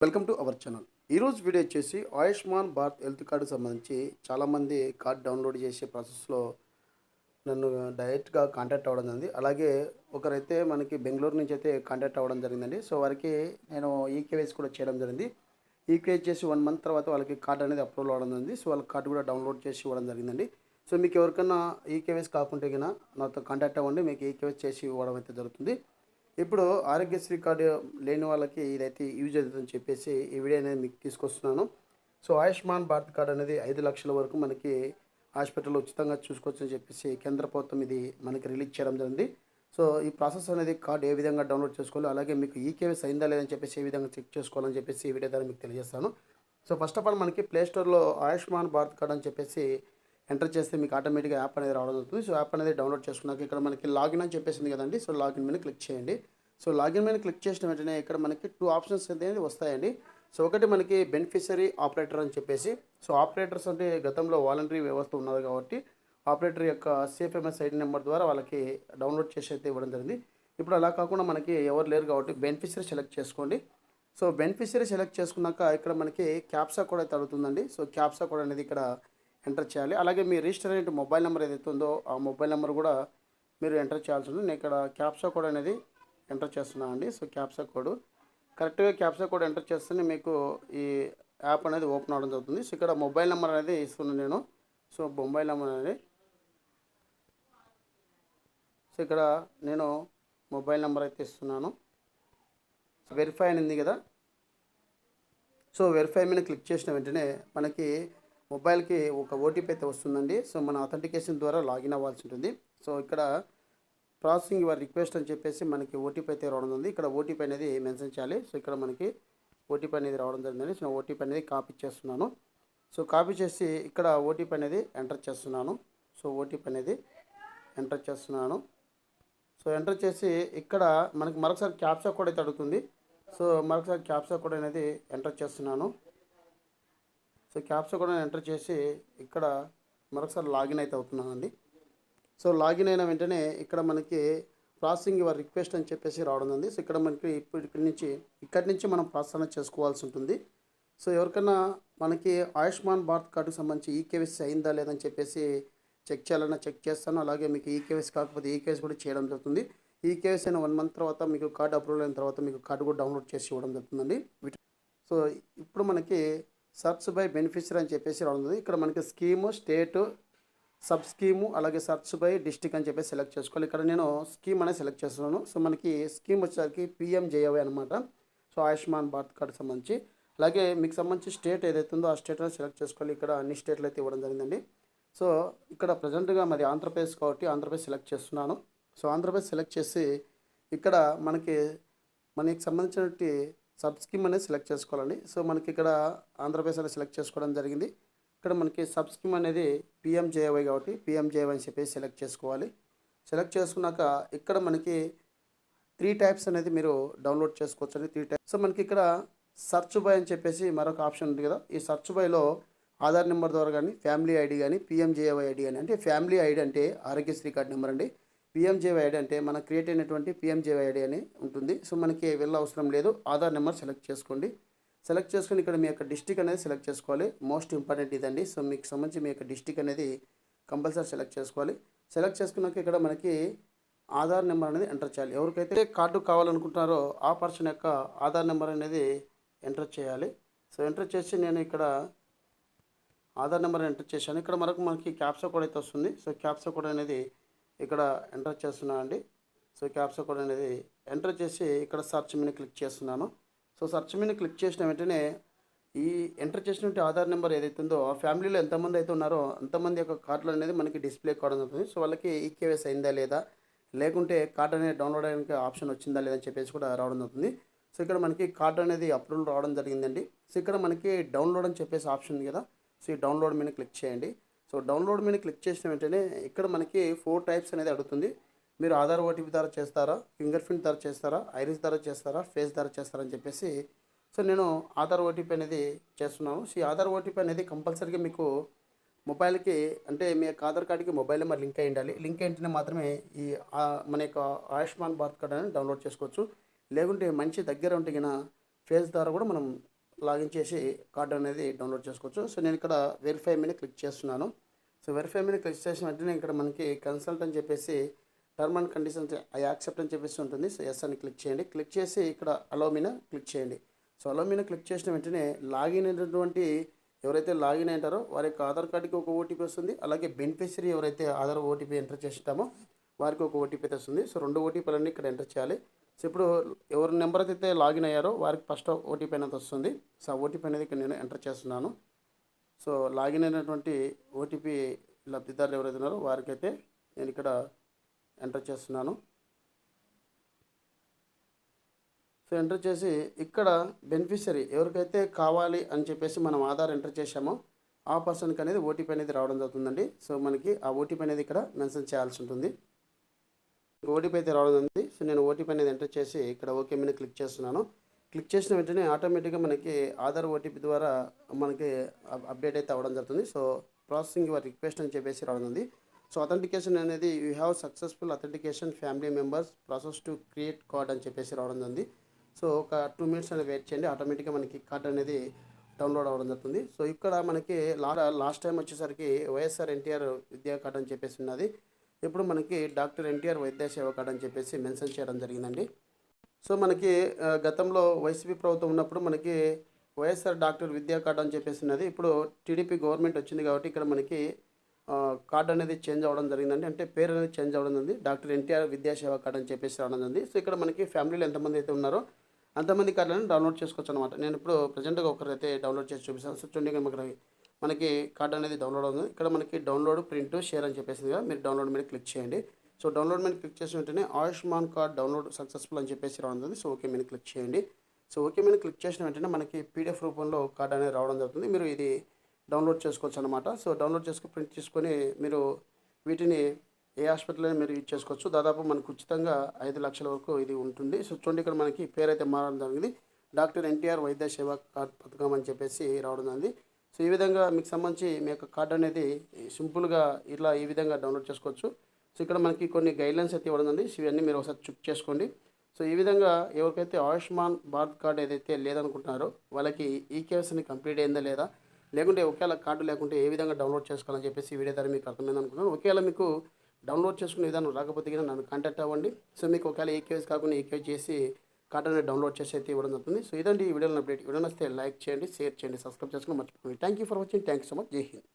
Welcome to our channel. ఈరోజు video వచ్చేసి Ayushman Bharat health కార్డుకి సంబంధించి చాలామంది కార్డ్ డౌన్లోడ్ చేసే ప్రాసెస్లో నన్ను డైరెక్ట్గా కాంటాక్ట్ అవ్వడం జరిగింది. అలాగే ఒకరైతే మనకి బెంగళూరు నుంచి అయితే కాంటాక్ట్ అవ్వడం జరిగిందండి. సో వారికి నేను ఈకేవైసీ కూడా చేయడం జరిగింది. ఈకేవైసీ చేసి 1 మంత్ తర్వాత వాళ్ళకి కార్డ్ అనేది అప్రూవల్ అవ్వడం జరిగింది. సో వాళ్ళ కార్డు కూడా డౌన్లోడ్ చేసి ఇవ్వడం జరిగిందండి. సో మీకు ఎవరికైనా ఈకేవైసీ కాకుంటే కన్నా నాతో కాంటాక్ట్ అవ్వండి, మీకు ఈకేవైసీ చేసి ఇవ్వడం అయితే జరుగుతుంది. ఇప్పుడు ఆరోగ్యశ్రీ కార్డు లేని వాళ్ళకి ఇదైతే యూజ్ అవుతుందని చెప్పేసి ఈ వీడియో అనేది మీకు తీసుకొస్తున్నాను. సో ఆయుష్మాన్ భారత్ కార్డు అనేది 5 లక్షల వరకు మనకి హాస్పిటల్లో ఉచితంగా చూసుకోవచ్చు అని చెప్పేసి కేంద్ర ప్రభుత్వం ఇది మనకి రిలీజ్ చేయడం జరిగింది. సో ఈ ప్రాసెస్ అనేది కార్డు ఏ విధంగా డౌన్లోడ్ చేసుకోవాలి, అలాగే మీకు ఈకేవైసీ అయిందా లేదని చెప్పేసి ఏ విధంగా చెక్ చేసుకోవాలని చెప్పేసి ఈ వీడియో ద్వారా మీకు తెలియజేస్తాను. సో ఫస్ట్ ఆఫ్ ఆల్ మనకి ప్లే స్టోర్లో ఆయుష్మాన్ భారత్ కార్డు అని చెప్పేసి ఎంటర్ చేస్తే మీకు ఆటోమేటిక్గా యాప్ అనేది రావడం జరుగుతుంది. సో యాప్ అనేది డౌన్లోడ్ చేసుకున్నాక ఇక్కడ మనకి లాగిన్ అని చెప్పేసింది కదండి. సో లాగిన్ మీద క్లిక్ చేయండి. సో లాగిన్ మీద క్లిక్ చేసిన వెంటనే ఇక్కడ మనకి 2 ఆప్షన్స్ అనేది వస్తాయండి. సో ఒకటి మనకి బెనిఫిషరీ ఆపరేటర్ అని చెప్పేసి, సో ఆపరేటర్స్ అంటే గతంలో వాలంటరీ వ్యవస్థ ఉన్నది కాబట్టి ఆపరేటర్ యొక్క సిఎఫ్ఎంఎస్ ఐడి నెంబర్ ద్వారా వాళ్ళకి డౌన్లోడ్ చేసి అయితే ఇవ్వడం జరిగింది. ఇప్పుడు అలా కాకుండా మనకి ఎవరు లేరు కాబట్టి బెనిఫిషరీ సెలెక్ట్ చేసుకోండి. సో బెనిఫిషరీ సెలెక్ట్ చేసుకున్నాక ఇక్కడ మనకి క్యాప్సా కోడ్ అయితే అడుగుతుందండి. సో క్యాప్సా కోడ్ అనేది ఇక్కడ ఎంటర్ చేయాలి. అలాగే మీ రిజిస్టర్ అయిన మొబైల్ నెంబర్ ఏదైతే ఉందో ఆ మొబైల్ నెంబర్ కూడా మీరు ఎంటర్ చేయాల్సి ఉంటుంది. నేను ఇక్కడ క్యాప్సా కోడ్ అనేది ఎంటర్ చేస్తున్నాను అండి. సో క్యాప్సా కోడ్ కరెక్ట్గా క్యాప్సా కోడ్ ఎంటర్ చేస్తేనే మీకు ఈ యాప్ అనేది ఓపెన్ అవ్వడం జరుగుతుంది. సో ఇక్కడ మొబైల్ నెంబర్ అనేది ఇస్తున్నాను నేను. సో మొబైల్ నెంబర్ అనేది సో ఇక్కడ నేను మొబైల్ నెంబర్ అయితే ఇస్తున్నాను. సో వెరిఫై అని కదా. సో వెరిఫై మీద క్లిక్ చేసిన వెంటనే మనకి మొబైల్కి ఒక ఓటీపీ అయితే వస్తుందండి. సో మన అథెంటికేషన్ ద్వారా లాగిన్ అవ్వాల్సి ఉంటుంది. సో ఇక్కడ ప్రాసెసింగ్ యువర్ రిక్వెస్ట్ అని చెప్పేసి మనకి ఓటీపీ అయితే రావడం ఉంది. ఇక్కడ ఓటీపీ అనేది మెన్షన్ చేయాలి. సో ఇక్కడ మనకి ఓటీపీ అనేది రావడం జరిగిందండి. సో ఓటీపీ అనేది కాపీ చేస్తున్నాను. సో కాపీ చేసి ఇక్కడ ఓటీపీ అనేది ఎంటర్ చేస్తున్నాను. సో ఓటీపీ అనేది ఎంటర్ చేస్తున్నాను. సో ఎంటర్ చేసి ఇక్కడ మనకి మరొకసారి క్యాప్సా కోడ్ అయితే అడుగుతుంది. సో మరొకసారి క్యాప్సా కోడ్ అనేది ఎంటర్ చేస్తున్నాను. సో క్యాప్సా కోడ్ ఎంటర్ చేసి ఇక్కడ మరొకసారి లాగిన్ అయితే అవుతున్నానండి. సో లాగిన్ అయిన వెంటనే ఇక్కడ మనకి ప్రాసెసింగ్ యువర్ రిక్వెస్ట్ అని చెప్పేసి రావడం ఉంది. సో ఇక్కడ మనకి ఇప్పుడు ఇక్కడి నుంచి మనం ప్రాసెస్ అనేది చేసుకోవాల్సి ఉంటుంది. సో ఎవరికైనా మనకి ఆయుష్మాన్ భారత్ కార్డుకి సంబంధించి ఈకేవైసీ అయిందా లేదని చెప్పేసి చెక్ చేయాలన్నా చెక్ చేస్తాను. అలాగే మీకు ఈకేవైసీ కాకపోతే ఈకేవైసీ కూడా చేయడం జరుగుతుంది. ఈకేవైసీ అయిన 1 మంత్ తర్వాత మీకు కార్డు అప్రూవల్ అయిన తర్వాత మీకు కార్డు కూడా డౌన్లోడ్ చేసి ఇవ్వడం జరుగుతుందండి. సో ఇప్పుడు మనకి సర్చ్ బై బెనిఫిషరీ అని చెప్పేసి రావడం. ఇక్కడ మనకి స్కీము, స్టేటు, సబ్ స్కీము, అలాగే సర్చ్ బై డిస్ట్రిక్ట్ అని చెప్పేసి సెలెక్ట్ చేసుకోవాలి. ఇక్కడ నేను స్కీమ్ అనేది సెలెక్ట్ చేస్తున్నాను. సో మనకి స్కీమ్ వచ్చేసరికి పిఎంజేవై అనమాట. సో ఆయుష్మాన్ భారత్ కార్డుకి సంబంధించి. అలాగే మీకు సంబంధించి స్టేట్ ఏదైతే ఉందో ఆ స్టేట్ అనేది సెలెక్ట్ చేసుకోవాలి. ఇక్కడ అన్ని స్టేట్లు అయితే ఇవ్వడం జరిగిందండి. సో ఇక్కడ ప్రజెంట్గా మరి ఆంధ్రప్రదేశ్ కాబట్టి ఆంధ్రప్రదేశ్ సెలెక్ట్ చేస్తున్నాను. సో ఆంధ్రప్రదేశ్ సెలెక్ట్ చేసి ఇక్కడ మనకి సంబంధించినటువంటి సబ్ స్కీమ్ అనేది సెలెక్ట్ చేసుకోవాలండి. సో మనకి ఇక్కడ ఆంధ్రప్రదేశ్ అనేది సెలెక్ట్ చేసుకోవడం జరిగింది. ఇక్కడ మనకి సబ్ స్కీమ్ అనేది పిఎంజేవై కాబట్టి పిఎంజేవై అని చెప్పేసి సెలెక్ట్ చేసుకోవాలి. సెలెక్ట్ చేసుకున్నాక ఇక్కడ మనకి 3 టైప్స్ అనేది మీరు డౌన్లోడ్ చేసుకోవచ్చు అండి. 3 టైప్స్. సో మనకి ఇక్కడ సర్చ్ బై అని చెప్పేసి మరొక ఆప్షన్ ఉంది కదా. ఈ సర్చ్ బైలో ఆధార్ నెంబర్ ద్వారా కానీ, ఫ్యామిలీ ఐడి కానీ, పిఎంజేవై ఐడి కానీ, అంటే ఫ్యామిలీ ఐడి అంటే ఆరోగ్యశ్రీ కార్డు నెంబర్ అండి. పిఎంజేవై ఐడి అంటే మనకు క్రియేట్ అయినటువంటి పిఎంజేవై ఐడి అని ఉంటుంది. సో మనకి వెళ్ళ అవసరం లేదు. ఆధార్ నెంబర్ సెలెక్ట్ చేసుకోండి. సెలెక్ట్ చేసుకుని ఇక్కడ మీ యొక్క డిస్ట్రిక్ట్ అనేది సెలెక్ట్ చేసుకోవాలి. మోస్ట్ ఇంపార్టెంట్ ఇదండి. సో మీకు సంబంధించి మీ యొక్క డిస్ట్రిక్ట్ అనేది కంపల్సరీ సెలెక్ట్ చేసుకోవాలి. సెలెక్ట్ చేసుకున్నాక ఇక్కడ మనకి ఆధార్ నెంబర్ అనేది ఎంటర్ చేయాలి. ఎవరికైతే కార్డు కావాలనుకుంటున్నారో ఆ పర్సన్ యొక్క ఆధార్ నెంబర్ అనేది ఎంటర్ చేయాలి. సో ఎంటర్ చేసి నేను ఇక్కడ ఆధార్ నెంబర్ ఎంటర్ చేశాను. ఇక్కడ మనకి క్యాప్సా కోడ్ అయితే వస్తుంది. సో క్యాప్సా కోడ్ అనేది ఇక్కడ ఎంటర్ చేస్తున్నాను అండి. సో క్యాప్సా కోడ్ అనేది ఎంటర్ చేసి ఇక్కడ సర్చ్ మీద క్లిక్ చేస్తున్నాను. సో సర్చ్ మీద క్లిక్ చేసిన వెంటనే ఈ ఎంటర్ చేసినటువంటి ఆధార్ నెంబర్ ఏదైతే ఉందో ఆ ఫ్యామిలీలో ఎంతమంది అయితే ఉన్నారో అంతమంది యొక్క కార్డులు అనేది మనకి డిస్ప్లే కావడం జరుగుతుంది. సో వాళ్ళకి ఈకేవైసీ అయిందా లేదా, లేకుంటే కార్డు అనేది డౌన్లోడ్ అయ్యడానికి ఆప్షన్ వచ్చిందా లేదని చెప్పేసి కూడా రావడం జరుగుతుంది. సో ఇక్కడ మనకి కార్డు అనేది అప్రూవల్ రావడం జరిగిందండి. సో ఇక్కడ మనకి డౌన్లోడ్ అని చెప్పేసి ఆప్షన్ ఉంది కదా. సో ఈ డౌన్లోడ్ మీద క్లిక్ చేయండి. సో డౌన్లోడ్ మీద క్లిక్ చేసిన వెంటనే ఇక్కడ మనకి 4 టైప్స్ అనేది అడుగుతుంది. మీరు ఆధార్ ఓటీపీ ద్వారా చేస్తారా, ఫింగర్ ప్రింట్ ద్వారా చేస్తారా, ఐరిస్ ద్వారా చేస్తారా, ఫేస్ ద్వారా చేస్తారా అని చెప్పేసి. సో నేను ఆధార్ ఓటీపీ అనేది చేస్తున్నాను. సో ఈ ఆధార్ ఓటీపీ అనేది కంపల్సరీగా మీకు మొబైల్కి అంటే మీ యొక్క ఆధార్ కార్డుకి మొబైల్ నెంబర్ లింక్ అయి ఉండాలి. లింక్ అయితేనే మాత్రమే ఈ మన యొక్క ఆయుష్మాన్ భారత్ కార్డు అనేది డౌన్లోడ్ చేసుకోవచ్చు. లేకుంటే మంచి దగ్గర ఉంటే ఫేస్ ద్వారా కూడా మనం లాగిన్ చేసి కార్డు అనేది డౌన్లోడ్ చేసుకోవచ్చు. సో నేను ఇక్కడ వెరిఫై మీద క్లిక్ చేస్తున్నాను. సో వెరిఫై మీద క్లిక్ చేసిన వెంటనే ఇక్కడ మనకి కన్సల్ట్ అని చెప్పేసి term and conditions I accept అని చెప్పేసి ఉంటుంది. సో ఎస్ అని క్లిక్ చేయండి. క్లిక్ చేసి ఇక్కడ అలో మీద క్లిక్ చేయండి. సో అలో మీద క్లిక్ చేసిన వెంటనే లాగిన్ అయినటువంటి ఎవరైతే లాగిన్ అయ్యారో వారి యొక్క ఆధార్ కార్డుకి ఒక ఓటీపీ వస్తుంది. అలాగే బెనిఫిషరీ ఎవరైతే ఆధార్ ఓటీపీ ఎంటర్ చేస్తామో వారికి ఒక ఓటీపీ అయితే వస్తుంది. సో 2 ఓటీపీలన్నీ ఇక్కడ ఎంటర్ చేయాలి. సో ఇప్పుడు ఎవరి నెంబర్ అయితే లాగిన్ అయ్యారో వారికి ఫస్ట్ ఓటీపీ అనేది వస్తుంది. సో ఆ ఓటీపీ అనేది ఇక్కడ నేను ఎంటర్ చేస్తున్నాను. సో లాగిన్ అయినటువంటి ఓటీపీ లబ్ధిదారులు ఎవరైతే ఉన్నారో వారికైతే నేను ఇక్కడ ఎంటర్ చేస్తున్నాను. సో ఎంటర్ చేసి ఇక్కడ బెనిఫిషరీ ఎవరికైతే కావాలి అని చెప్పేసి మనం ఆధార్ ఎంటర్ చేసామో ఆ పర్సన్కి అనేది ఓటీపీ అనేది రావడం జరుగుతుందండి. సో మనకి ఆ ఓటీపీ అనేది ఇక్కడ మెన్షన్ చేయాల్సి ఉంటుంది. ఓటీపీ అయితే రావడం ఉంది. సో నేను ఓటీపీ అనేది ఎంటర్ చేసి ఇక్కడ ఓకే మీద క్లిక్ చేస్తున్నాను. క్లిక్ చేసిన వెంటనే ఆటోమేటిక్గా మనకి ఆధార్ ఓటీపీ ద్వారా మనకి అప్డేట్ అయితే అవ్వడం జరుగుతుంది. సో ప్రాసెసింగ్ యువర్ రిక్వెస్ట్ అని చెప్పేసి రావడం ఉంది. సో అథెంటికేషన్ అనేది you have successful authentication family members process to create card అని చెప్పేసి రావడం ఉంది. సో ఒక 2 మినిట్స్ అనేది వెయిట్ చేయండి. ఆటోమేటిక్గా మనకి కార్డ్ అనేది డౌన్లోడ్ అవ్వడం జరుగుతుంది. సో ఇక్కడ మనకి లాస్ట్ టైం వచ్చేసరికి వైఎస్ఆర్ ఎన్టీఆర్ విద్యా కార్డ్ అని చెప్పేసి ఉన్నది. ఇప్పుడు మనకి డాక్టర్ ఎన్టీఆర్ వైద్య సేవా కార్డ్ అని చెప్పేసి మెన్షన్ చేయడం జరిగిందండి. సో మనకి గతంలో వైసీపీ ప్రభుత్వం ఉన్నప్పుడు మనకి వైఎస్ఆర్ డాక్టర్ విద్యా కార్డ్ అని చెప్పేసి ఉన్నది. ఇప్పుడు టీడీపీ గవర్నమెంట్ వచ్చింది కాబట్టి ఇక్కడ మనకి కార్డ్ అనేది చేంజ్ అవ్వడం జరిగిందండి. అంటే పేరు అనేది చేంజ్ అవ్వడం ఉంది. డాక్టర్ ఎన్టీఆర్ విద్యా సేవా కార్డ్ అని చెప్పేసి రావడం ఉంది. సో ఇక్కడ మనకి ఫ్యామిలీలో ఎంతమంది అయితే ఉన్నారో అంతమంది కార్డులను డౌన్లోడ్ చేసుకోవచ్చు అనమాట. నేను ఇప్పుడు ప్రజెంట్గా ఒకరైతే డౌన్లోడ్ చేసి చూపిస్తాను. సో చూడండి మనకి కార్డ్ అనేది డౌన్లోడ్ అవుతుంది. ఇక్కడ మనకి డౌన్లోడ్ ప్రింట్ షేర్ అని చెప్పేసి మీరు డౌన్లోడ్ మీద క్లిక్ చేయండి. సో డౌన్లోడ్ మీద క్లిక్ చేసిన వెంటనే ఆయుష్మాన్ కార్డ్ డౌన్లోడ్ సక్సెస్ఫుల్ అని చెప్పేసి రావడం. సో ఓకే మీద క్లిక్ చేయండి. సో ఓకే మీద క్లిక్ చేసిన వెంటనే మనకి పీడిఎఫ్ రూపంలో కార్డ్ అనేది రావడం జరుగుతుంది. మీరు ఇది డౌన్లోడ్ చేసుకోవచ్చు అనమాట. సో డౌన్లోడ్ చేసుకుని ప్రింట్ తీసుకొని మీరు వీటిని ఏ హాస్పిటల్లో మీరు యూజ్ చేసుకోవచ్చు. దాదాపు మనకు ఉచితంగా 5 లక్షల వరకు ఇది ఉంటుంది. సో చూడండి ఇక్కడ మనకి పేరు అయితే మారడం జరిగింది. డాక్టర్ ఎన్టీఆర్ వైద్య సేవా కార్డ్ పథకం అని చెప్పేసి రావడం జరిగింది. సో ఈ విధంగా మీకు సంబంధించి మీ యొక్క కార్డ్ అనేది సింపుల్గా ఇలా ఈ విధంగా డౌన్లోడ్ చేసుకోవచ్చు. సో ఇక్కడ మనకి కొన్ని గైడ్లైన్స్ అయితే ఇవ్వడం ఉంది. సో ఇవన్నీ మీరు ఒకసారి చెక్ చేసుకోండి. సో ఈ విధంగా ఎవరికైతే ఆయుష్మాన్ భారత్ కార్డ్ ఏదైతే లేదనుకుంటున్నారో వాళ్ళకి ఈకేవైసీ కంప్లీట్ అయిందా లేదా, లేకుంటే ఒకవేళ కార్డు లేకుంటే ఏ విధంగా డౌన్లోడ్ చేసుకోవాలని చెప్పేసి వీడియో ద్వారా మీకు అర్థమైంది అనుకుంటున్నాను. ఒకవేళ మీకు డౌన్లోడ్ చేసుకునే విధానం రాకపోతే నన్ను కాంటాక్ట్ అవ్వండి. సో మీకు ఒకవేళ ఈకేవైసీ కాకుండా ఈకేవైసీ చేసి కార్డ్ అనేది డౌన్లోడ్ చేసి అయితే ఇవ్వడం జరుగుతుంది. సో ఇదండి ఈ వీడియోలో అప్డేట్. వీడియో నచ్చితే లైక్ చేయండి, షేర్ చేయండి, సబ్స్క్రైబ్ చేసుకుని మర్చిపోండి. Thank you for watching. Thank you so much. జై హింద్.